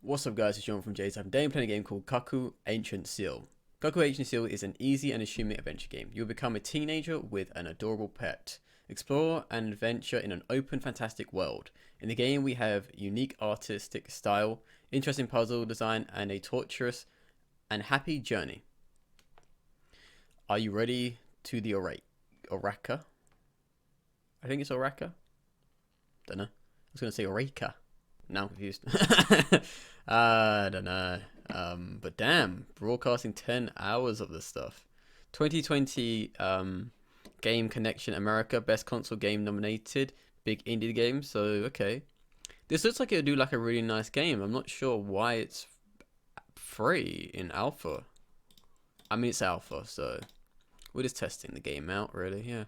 What's up guys, it's John from Jay's. I'm today playing a game called Kaku Ancient Seal. Kaku Ancient Seal is an easy and assuming adventure game. You'll become a teenager with an adorable pet. Explore and adventure in an open, fantastic world. In the game we have unique artistic style, interesting puzzle design, and a torturous and happy journey. Are you ready to the Oraka? I think it's Oraka? Don't know. I was going to say Oreka. Now I'm confused. I don't know. But damn, broadcasting 10 hours of this stuff. 2020 Game Connection America Best Console Game nominated. Big indie game. So, okay. This looks like it'll do like a really nice game. I'm not sure why it's free in alpha. I mean, it's alpha, so we're just testing the game out, really. Yeah.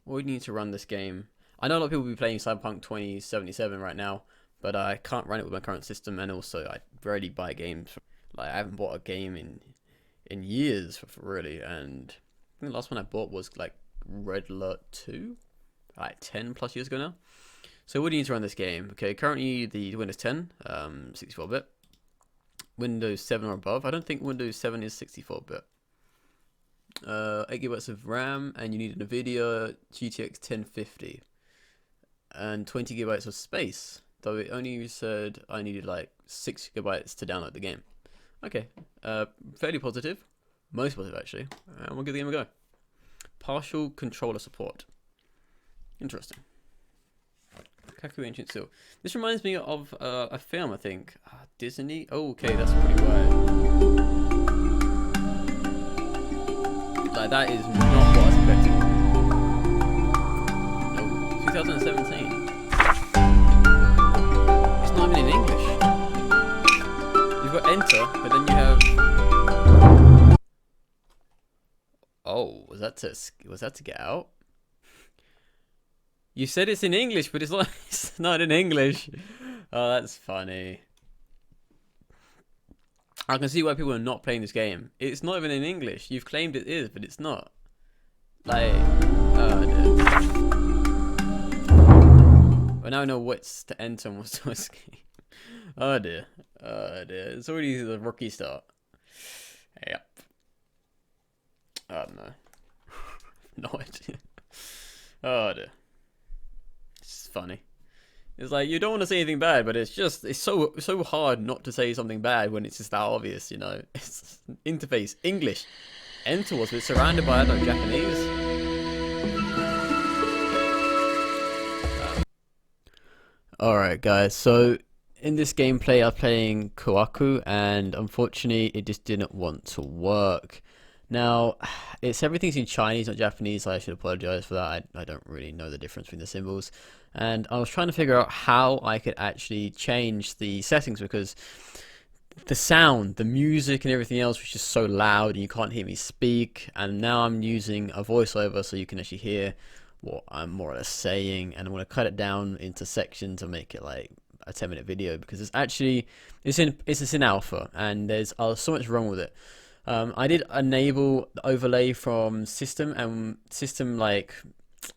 We need to run this game. I know a lot of people will be playing Cyberpunk 2077 right now, but I can't run it with my current system, and also I rarely buy games. Like, I haven't bought a game in years, really, and I think the last one I bought was like Red Alert 2, like 10 plus years ago now. So what do you need to run this game? Okay, currently the Windows 10, 64-bit. Windows 7 or above. I don't think Windows 7 is 64-bit. 8 GB of RAM, and you need a NVIDIA GTX 1050. And 20 GB of space, though it only said I needed like 6 GB to download the game. Okay, fairly positive, most positive actually, and we'll give the game a go. Partial controller support, interesting. Kaku Ancient Seal. This reminds me of a film, I think. Disney. Oh, okay, that's pretty weird. Like, that is not what I was expecting. No, 2017. It's not even in English. You've got enter, but then you have. Oh, was that to get out? You said it's in English, but it's not in English. Oh, that's funny. I can see why people are not playing this game. It's not even in English. You've claimed it is, but it's not. Like, oh dear. But now I know what's to enter and what's to escape. Oh dear. Oh dear. It's already the rookie start. Yep. Oh no. No idea. Oh dear. It's funny. It's like, you don't want to say anything bad, but it's so hard not to say something bad when it's just that obvious, you know. It's interface, English. Enter was, but surrounded by, I don't know, Japanese. Alright guys, so in this gameplay I'm playing Kaku, and unfortunately it just didn't want to work. Now, everything's in Chinese, not Japanese, so I should apologize for that. I don't really know the difference between the symbols. And I was trying to figure out how I could actually change the settings, because the sound, the music and everything else was just so loud and you can't hear me speak. And now I'm using a voiceover so you can actually hear what I'm more or less saying. And I'm going to cut it down into sections and make it like a 10-minute video, because it's in alpha and there's so much wrong with it. I did enable the overlay from system like,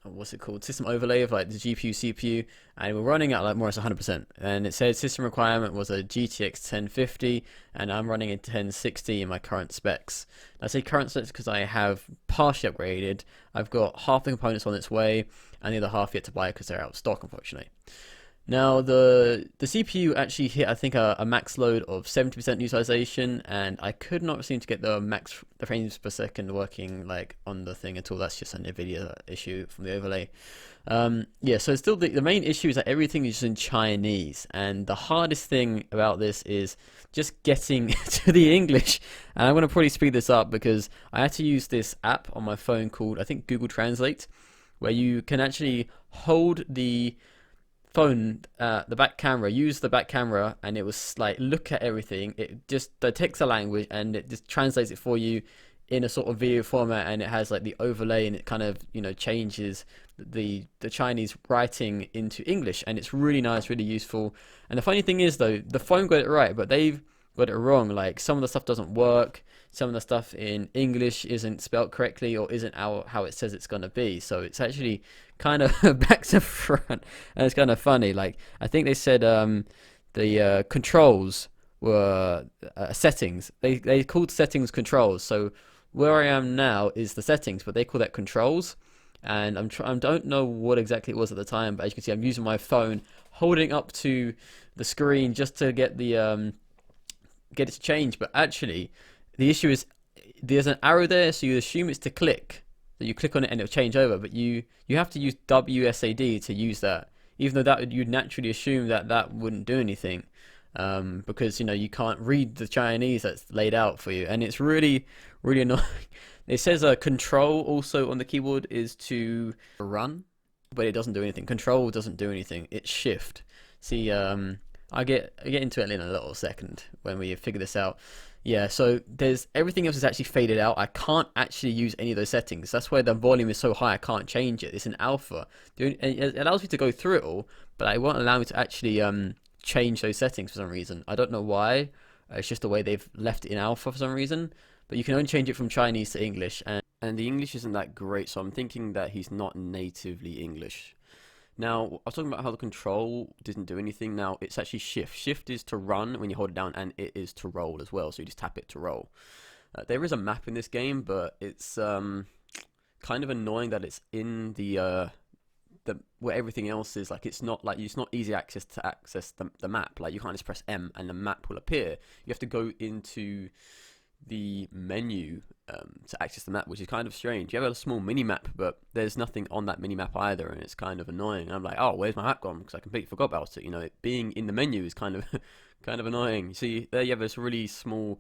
what's it called? System overlay of like the GPU, CPU, and we're running at like more or less 100%. And it said system requirement was a GTX 1050, and I'm running a 1060 in my current specs. I say current specs because I have partially upgraded. I've got half the components on its way, and the other half yet to buy because they're out of stock, unfortunately. Now, the CPU actually hit, I think, a max load of 70% utilization, and I could not seem to get the frames per second working like on the thing at all. That's just a NVIDIA issue from the overlay. Yeah, so still the main issue is that everything is in Chinese, and the hardest thing about this is just getting to the English. And I'm going to probably speed this up because I had to use this app on my phone called, I think, Google Translate, where you can actually hold the phone, the back camera, use the back camera, and it was like, look at everything. It just detects a language and it just translates it for you in a sort of video format, and it has like the overlay, and it kind of, you know, changes the Chinese writing into English, and it's really nice, really useful. And the funny thing is though, the phone got it right, but they've got it wrong. Like, some of the stuff doesn't work, some of the stuff in English isn't spelled correctly or isn't how it says it's going to be. So it's actually kind of back to front, and it's kind of funny. Like, I think they said the controls were settings. They called settings controls. So where I am now is the settings, but they call that controls. And I don't know what exactly it was at the time, but as you can see, I'm using my phone, holding up to the screen just to get the get it to change. But actually, the issue is there's an arrow there, so you assume it's to click. So you click on it and it'll change over, but you have to use WSAD to use that. Even though that you'd naturally assume that that wouldn't do anything, because you can't read the Chinese that's laid out for you, and it's really annoying. It says control also on the keyboard is to run, but it doesn't do anything. Control doesn't do anything. It's shift. See, I get into it in a little second when we figure this out. Yeah, so there's everything else is actually faded out. I can't actually use any of those settings. That's why the volume is so high. I can't change it. It's an alpha. It allows me to go through it all, but it won't allow me to actually change those settings for some reason. I don't know why. It's just the way they've left it in alpha for some reason. But you can only change it from Chinese to English, and the English isn't that great. So I'm thinking that he's not natively English. Now, I was talking about how the control didn't do anything. Now, it's actually shift. Shift is to run when you hold it down, and it is to roll as well. So you just tap it to roll. There is a map in this game, but it's kind of annoying that it's in the where everything else is. Like, it's not easy access to access the map. Like, you can't just press M and the map will appear. You have to go into the menu to access the map, which is kind of strange. You have a small mini map, but there's nothing on that mini map either, and it's kind of annoying. And I'm like, oh, where's my map gone? Because I completely forgot about it. It being in the menu is kind of kind of annoying. You see, there you have this really small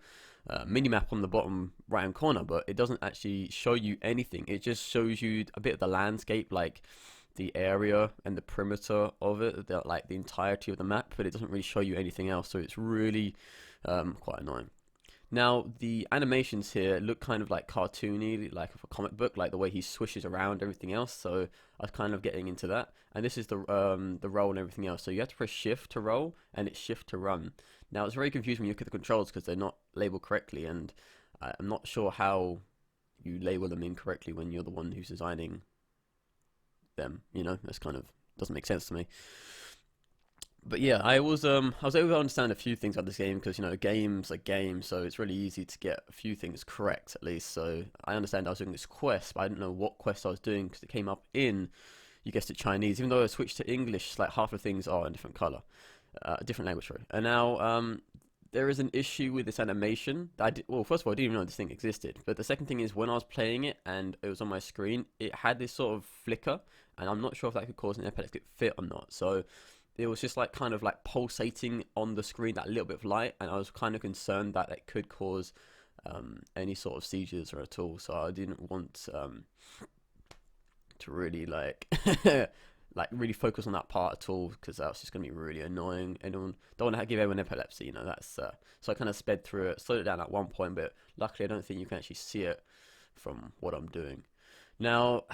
mini map on the bottom right hand corner, but it doesn't actually show you anything. It just shows you a bit of the landscape, like the area and the perimeter of it, like the entirety of the map, but it doesn't really show you anything else. So it's really quite annoying. Now, the animations here look kind of like cartoony, like a comic book, like the way he swishes around everything else. So I was kind of getting into that. And this is the roll and everything else. So you have to press shift to roll and it's shift to run. Now, it's very confusing when you look at the controls because they're not labeled correctly, and I'm not sure how you label them incorrectly when you're the one who's designing them. That's kind of doesn't make sense to me. But yeah, I was able to understand a few things about this game because games are games, so it's really easy to get a few things correct at least. So I understand I was doing this quest, but I didn't know what quest I was doing because it came up in, you guessed it, Chinese. Even though I switched to English, like half the things are in different color, different language, sorry. And now there is an issue with this animation. Well, first of all, I didn't even know this thing existed. But the second thing is when I was playing it and it was on my screen, it had this sort of flicker, and I'm not sure if that could cause an epileptic fit or not. So it was just like kind of like pulsating on the screen, that little bit of light, and I was kind of concerned that it could cause any sort of seizures or at all. So I didn't want to really like really focus on that part at all because that was just going to be really annoying. Don't want to give everyone epilepsy, that's so I kind of sped through it, slowed it down at one point, but luckily I don't think you can actually see it from what I'm doing. Now,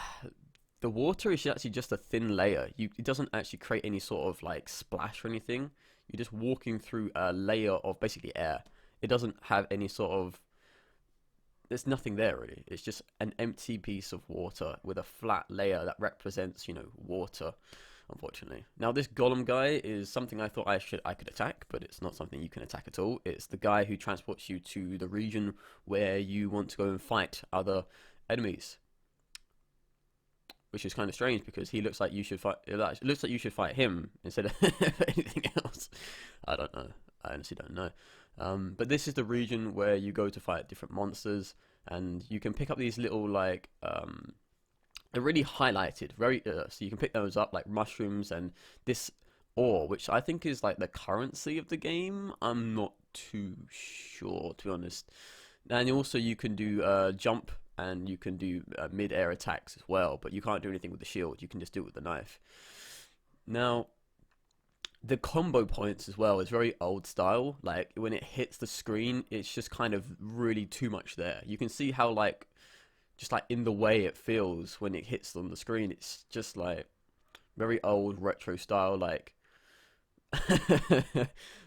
the water is actually just a thin layer. It doesn't actually create any sort of like splash or anything. You're just walking through a layer of basically air. It doesn't have any sort of, there's nothing there really. It's just an empty piece of water with a flat layer that represents, water, unfortunately. Now this golem guy is something I thought I could attack, but it's not something you can attack at all. It's the guy who transports you to the region where you want to go and fight other enemies. Which is kind of strange because he looks like you should fight. It looks like you should fight him instead of anything else. I don't know. I honestly don't know. But this is the region where you go to fight different monsters, and you can pick up these little like they're really highlighted, very so you can pick those up like mushrooms and this ore, which I think is like the currency of the game. I'm not too sure, to be honest. And also you can do jump. And you can do mid-air attacks as well, but you can't do anything with the shield. You can just do it with the knife. Now, the combo points as well is very old style. Like, when it hits the screen, it's just kind of really too much there. You can see how, like, just like in the way it feels when it hits on the screen. It's just like very old retro style, like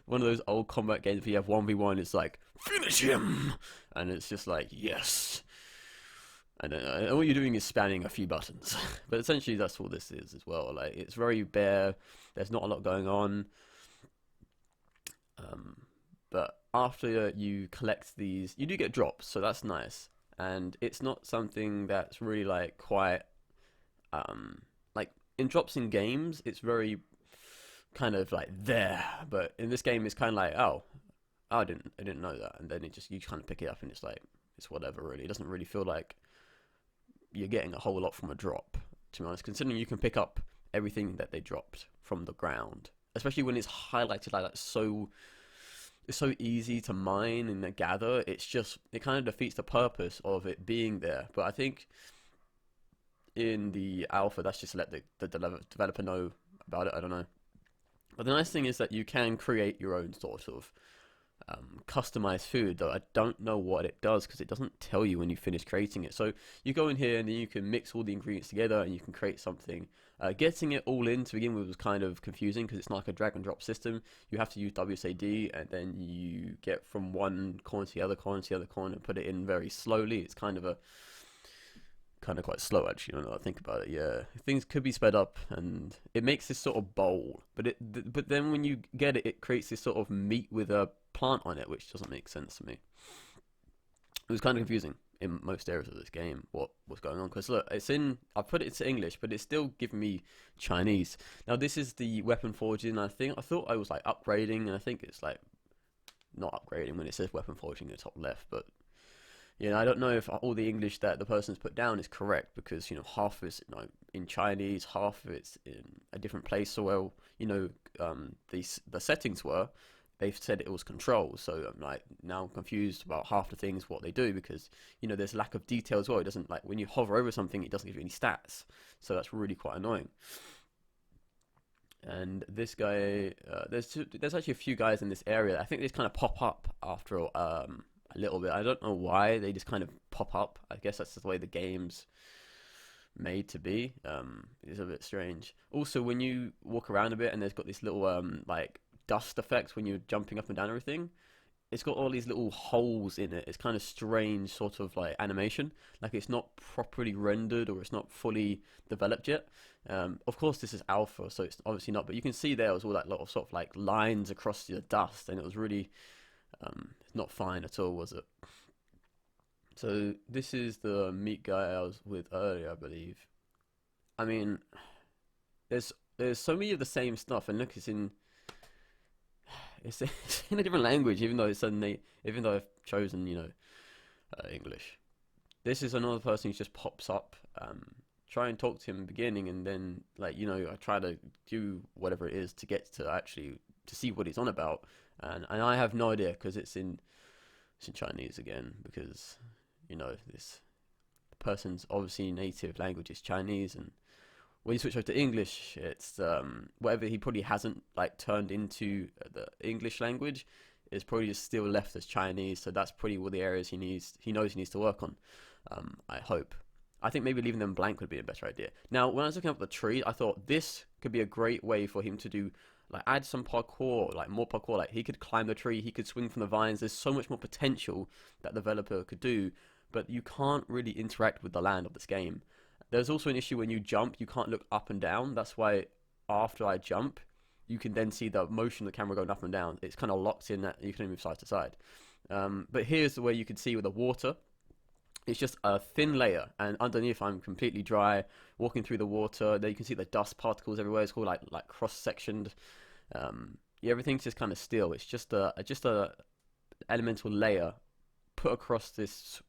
one of those old combat games where you have 1v1, it's like, finish him! And it's just like, yes! And all you're doing is spamming a few buttons. But essentially that's all this is as well. Like, it's very bare, there's not a lot going on. But after you collect these, you do get drops, so that's nice. And it's not something that's really like quite like in drops in games, it's very kind of like there, but in this game, it's kind of like, oh, I didn't know that, and then it just you kind of pick it up, and it's like it's whatever really. It doesn't really feel like you're getting a whole lot from a drop, to be honest. Considering you can pick up everything that they dropped from the ground, especially when it's highlighted like that, so it's so easy to mine and gather. It's just it kind of defeats the purpose of it being there. But I think in the alpha, that's just to let the developer know about it. I don't know. But the nice thing is that you can create your own sort of customized food, though I don't know what it does because it doesn't tell you when you finish creating it. So you go in here and then you can mix all the ingredients together and you can create something. Getting it all in to begin with was kind of confusing because it's not like a drag and drop system. You have to use WSAD and then you get from one corner to the other corner to the other corner and put it in very slowly. It's kind of quite slow actually when I think about it. Yeah, things could be sped up, and it makes this sort of bowl. But then when you get it, it creates this sort of meat with a plant on it, which doesn't make sense to me. It was kind of confusing in most areas of this game what was going on, because look, I put it to English, but it's still giving me Chinese. Now this is the weapon forging. I thought I was like upgrading, and I think it's like not upgrading when it says weapon forging in the top left, but I don't know if all the English that the person's put down is correct, because half of it's in Chinese, half of it's in a different place. So well, the settings were, they've said it was control. So I'm like now confused about half the things what they do, because there's lack of detail as well. It doesn't, like when you hover over something, it doesn't give you any stats. So that's really quite annoying. And this guy, there's actually a few guys in this area. I think they just kind of pop up after a little bit. I don't know why they just kind of pop up. I guess that's the way the game's made to be. It's a bit strange. Also, when you walk around a bit and there's got this little like dust effect when you're jumping up and down everything. It's got all these little holes in it. It's kind of strange sort of like animation. Like it's not properly rendered or it's not fully developed yet. Of course, this is alpha, so it's obviously not. But you can see there was all that lot of sort of like lines across the dust, and it was really not fine at all, was it? So this is the meat guy I was with earlier, I believe. I mean, there's so many of the same stuff, and look, it's in a different language, even though even though I've chosen English. This is another person who just pops up. Try and talk to him in the beginning, and then like I try to do whatever it is to get to actually to see what he's on about, and I have no idea because it's in Chinese again, because this person's obviously native language is Chinese, and when you switch over to English, it's whatever he probably hasn't like turned into the English language is probably just still left as Chinese. So that's probably all the areas he knows he needs to work on. I hope. I think maybe leaving them blank would be a better idea. Now, when I was looking up the tree, I thought this could be a great way for him to do, like, add some parkour, like more parkour. Like he could climb the tree, he could swing from the vines. There's so much more potential that the developer could do, but you can't really interact with the land of this game. There's also an issue when you jump, you can't look up and down. That's why after I jump, you can then see the motion of the camera going up and down. It's kind of locked in that you can move side to side. But here's the way you can see with the water. It's just a thin layer, and underneath I'm completely dry, walking through the water. There you can see the dust particles everywhere. It's called like cross-sectioned. Yeah, everything's just kind of still. It's just a elemental layer put across this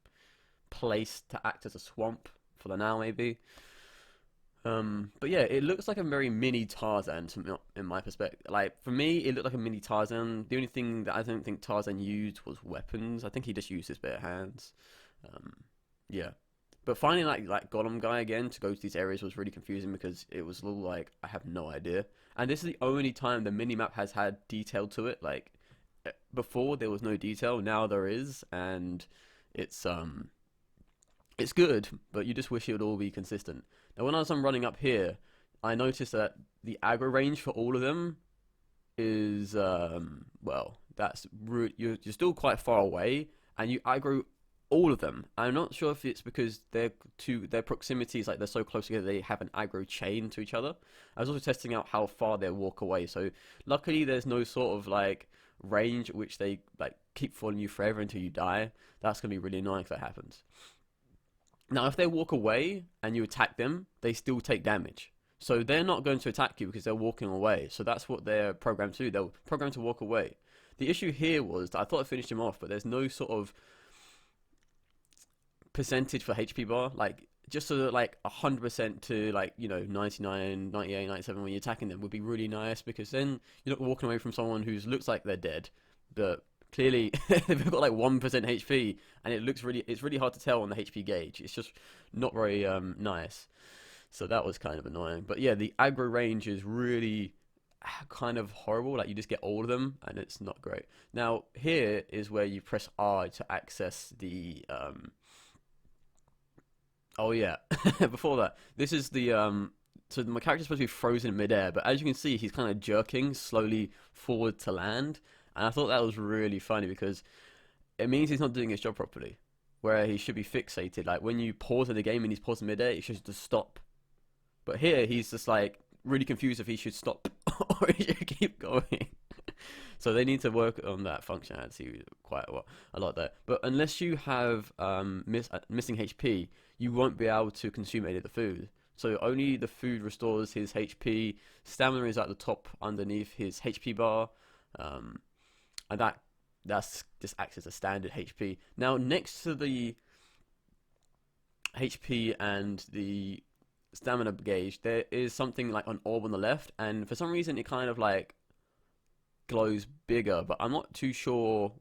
place to act as a swamp for the now, maybe. But yeah, it looks like a very mini Tarzan in my perspective. Like for me, it looked like a mini Tarzan. The only thing that I don't think Tarzan used was weapons. I think he just used his bare hands. Yeah, but finding like Gollum guy again to go to these areas was really confusing because it was a little like I have no idea. And this is the only time the minimap has had detail to it. Like before there was no detail, now there is, and it's it's good, but you just wish it would all be consistent. Now, when I'm running up here, I noticed that the aggro range for all of them is, well, you're still quite far away, and you aggro all of them. I'm not sure if it's because their proximity is like they're so close together they have an aggro chain to each other. I was also testing out how far they walk away. So luckily there's no sort of like range which they like keep following you forever until you die, that's gonna be really annoying if that happens. Now, if they walk away and you attack them, they still take damage. So they're not going to attack you because they're walking away. So that's what they're programmed to do. They're programmed to walk away. The issue here was that I thought I finished him off, but there's no sort of percentage for HP bar. Like, just so that like 100% to like, 99, 98, 97 when you're attacking them would be really nice, because then you're not walking away from someone who looks like they're dead, but clearly they've got like 1% HP, and it's really hard to tell on the HP gauge. It's just not very nice. So that was kind of annoying. But yeah, the aggro range is really kind of horrible. Like, you just get all of them, and it's not great. Now here is where you press R to access the oh yeah, before that, this is the so my character's supposed to be frozen in midair, but as you can see, he's kind of jerking slowly forward to land, and I thought that was really funny because it means he's not doing his job properly, where he should be fixated. Like, when you pause in the game and he's paused in midair, he should just stop. But here, he's just like really confused if he should stop or he should keep going. So they need to work on that functionality quite a lot there. But unless you have missing HP, you won't be able to consume any of the food. So only the food restores his HP. Stamina is at the top underneath his HP bar, and that's just acts as a standard HP. Now, next to the HP and the stamina gauge, there is something like an orb on the left, and for some reason it kind of like glows bigger, but I'm not too sure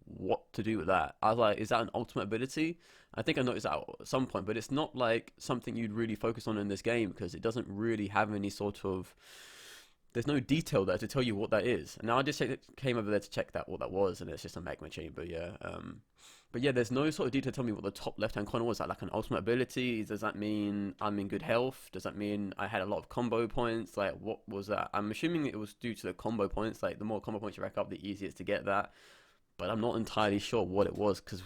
what to do with that. I was like, is that an ultimate ability? I think I noticed that at some point, but it's not like something you'd really focus on in this game because it doesn't really have any sort of, there's no detail there to tell you what that is. And now I just came over there to check that what that was, and it's just a magma chamber, yeah. But yeah, there's no sort of detail to tell me what the top left-hand corner was. That like an ultimate ability? Does that mean I'm in good health? Does that mean I had a lot of combo points? Like, what was that? I'm assuming it was due to the combo points. Like, the more combo points you rack up, the easier it's to get that. But I'm not entirely sure what it was, because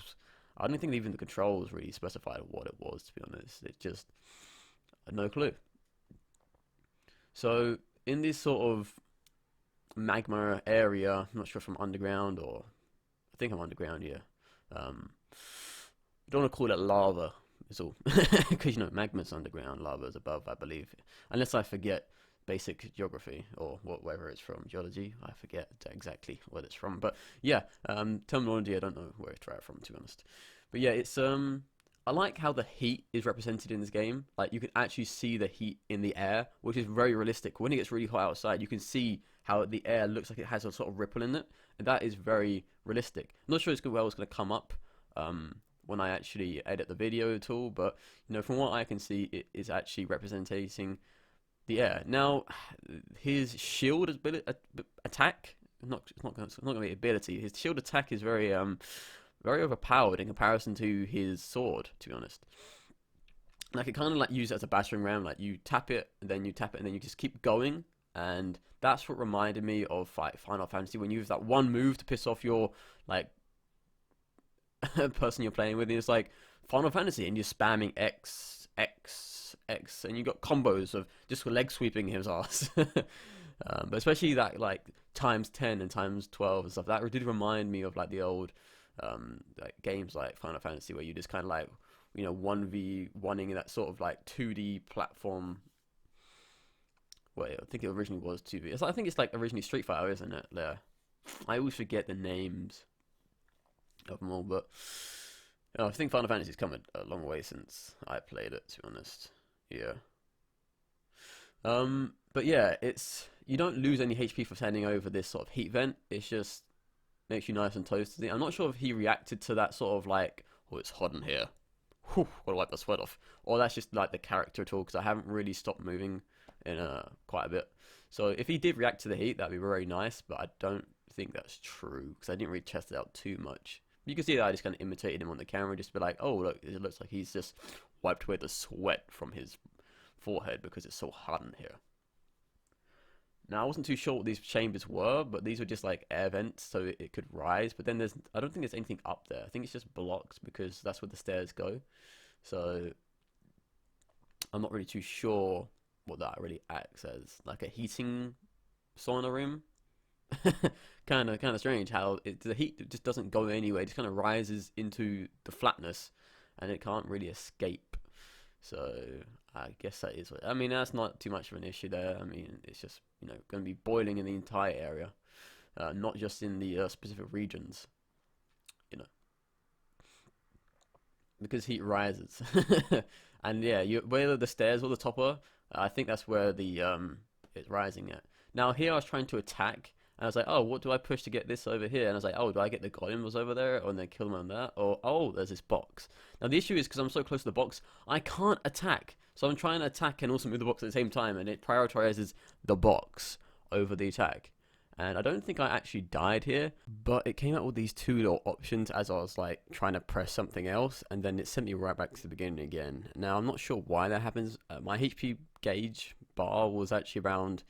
I don't think even the controls really specified what it was, to be honest. It just, no clue. So in this sort of magma area, I'm not sure if I'm underground or, I think I'm underground, yeah. I don't want to call it lava, is all, because magma's underground, lava's above, I believe, unless I forget basic geography or wherever it's from, geology. I forget exactly what it's from, but yeah, terminology I don't know where to try it from, to be honest. But yeah, it's I like how the heat is represented in this game. Like, you can actually see the heat in the air, which is very realistic. When it gets really hot outside, you can see how the air looks like it has a sort of ripple in it, and that is very realistic. I'm not sure it's well it's going to come up when I actually edit the video at all, but from what I can see, it is actually representing the air. Now, his shield attack, it's not going to be ability. His shield attack is very very overpowered in comparison to his sword, to be honest. Like, it kind of like use it as a battering ram. Like, you tap it, and then you tap it, and then you just keep going. And that's what reminded me of Final Fantasy, when you use that one move to piss off your like person you're playing with. And it's like Final Fantasy, and you're spamming X, X, X, and you got combos of just leg sweeping his ass. But especially that like times 10 and times 12 and stuff, that did remind me of like the old like games like Final Fantasy, where you just kind of like 1v1ing that sort of like 2D platform. Well, I think it originally was 2D. I think it's like originally Street Fighter, isn't it? Yeah. I always forget the names of them all, but I think Final Fantasy's come a long way since I played it, to be honest. Yeah. But yeah, you don't lose any HP for standing over this sort of heat vent. It's just makes you nice and toasty. I'm not sure if he reacted to that sort of like, oh, it's hot in here. Whew, gotta wipe the sweat off. Or that's just like the character at all, because I haven't really stopped moving in quite a bit. So if he did react to the heat, that'd be very nice, but I don't think that's true, because I didn't really test it out too much. You can see that I just kind of imitated him on the camera, just to be like, oh, look, it looks like he's just wiped away the sweat from his forehead because it's so hot in here. Now, I wasn't too sure what these chambers were, but these were just like air vents, so it could rise. But then I don't think there's anything up there. I think it's just blocks, because that's where the stairs go. So I'm not really too sure what that really acts as. Like a heating sauna room? Kind of strange how the heat just doesn't go anywhere. It just kind of rises into the flatness, and it can't really escape. So I guess that is what. I mean, that's not too much of an issue there. I mean, it's just going to be boiling in the entire area, not just in the specific regions. You know, because heat rises, and yeah, whether the stairs or the top are, I think that's where the it's rising at. Now here I was trying to attack, and I was like, oh, what do I push to get this over here? And I was like, oh, do I get the golems over there, and then kill them on that, or oh, there's this box. Now the issue is because I'm so close to the box, I can't attack. So I'm trying to attack and also move the box at the same time, and it prioritizes the box over the attack. And I don't think I actually died here, but it came out with these two little options as I was like trying to press something else, and then it sent me right back to the beginning again. Now I'm not sure why that happens. My HP gauge bar was actually around,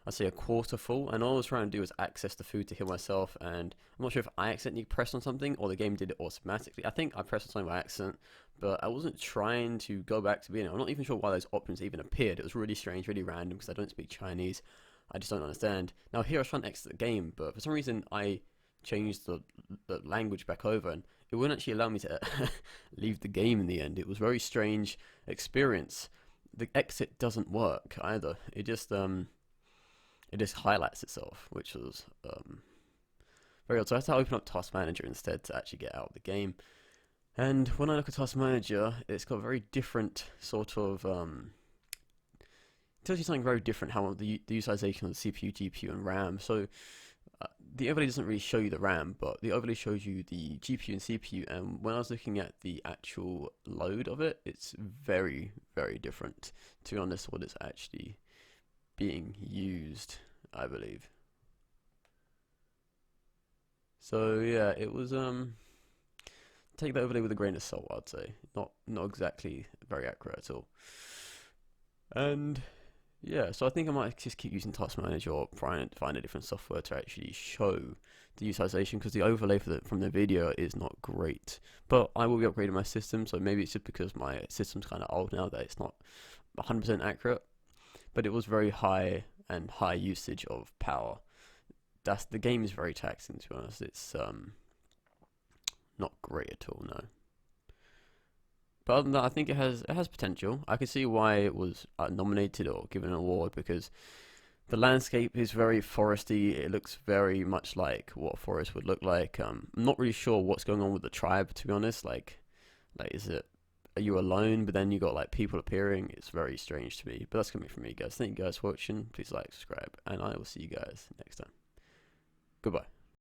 I'd say, a quarter full, and all I was trying to do was access the food to heal myself, and I'm not sure if I accidentally pressed on something or the game did it automatically. I think I pressed on something by accident, but I wasn't trying to go back to beginning. I'm not even sure why those options even appeared. It was really strange, really random, because I don't speak Chinese. I just don't understand. Now here I was trying to exit the game, but for some reason I changed the language back over, and it wouldn't actually allow me to leave the game in the end. It was a very strange experience. The exit doesn't work either. It just highlights itself, which was very odd. So I had to open up Task Manager instead to actually get out of the game. And when I look at Task Manager, it's got a very different sort of it tells you something very different, how the utilization of the CPU, GPU, and RAM. So the overlay doesn't really show you the RAM, but the overlay shows you the GPU and CPU. And when I was looking at the actual load of it, it's very, very different, to be honest, what is actually being used, I believe. So yeah, it was take that overlay with a grain of salt, I'd say. Not exactly very accurate at all. And yeah, so I think I might just keep using Task Manager or find a different software to actually show the utilization, because the overlay from the video is not great. But I will be upgrading my system, so maybe it's just because my system's kind of old now that it's not 100% accurate. But it was very high and high usage of power. The game is very taxing, to be honest. It's not great at all, no. But other than that, I think it has potential. I can see why it was nominated or given an award, because the landscape is very foresty. It looks very much like what a forest would look like. I'm not really sure what's going on with the tribe, to be honest. Like are you alone? But then you got like people appearing. It's very strange to me. But that's coming from me, guys. Thank you guys for watching. Please like, subscribe, and I will see you guys next time. Goodbye.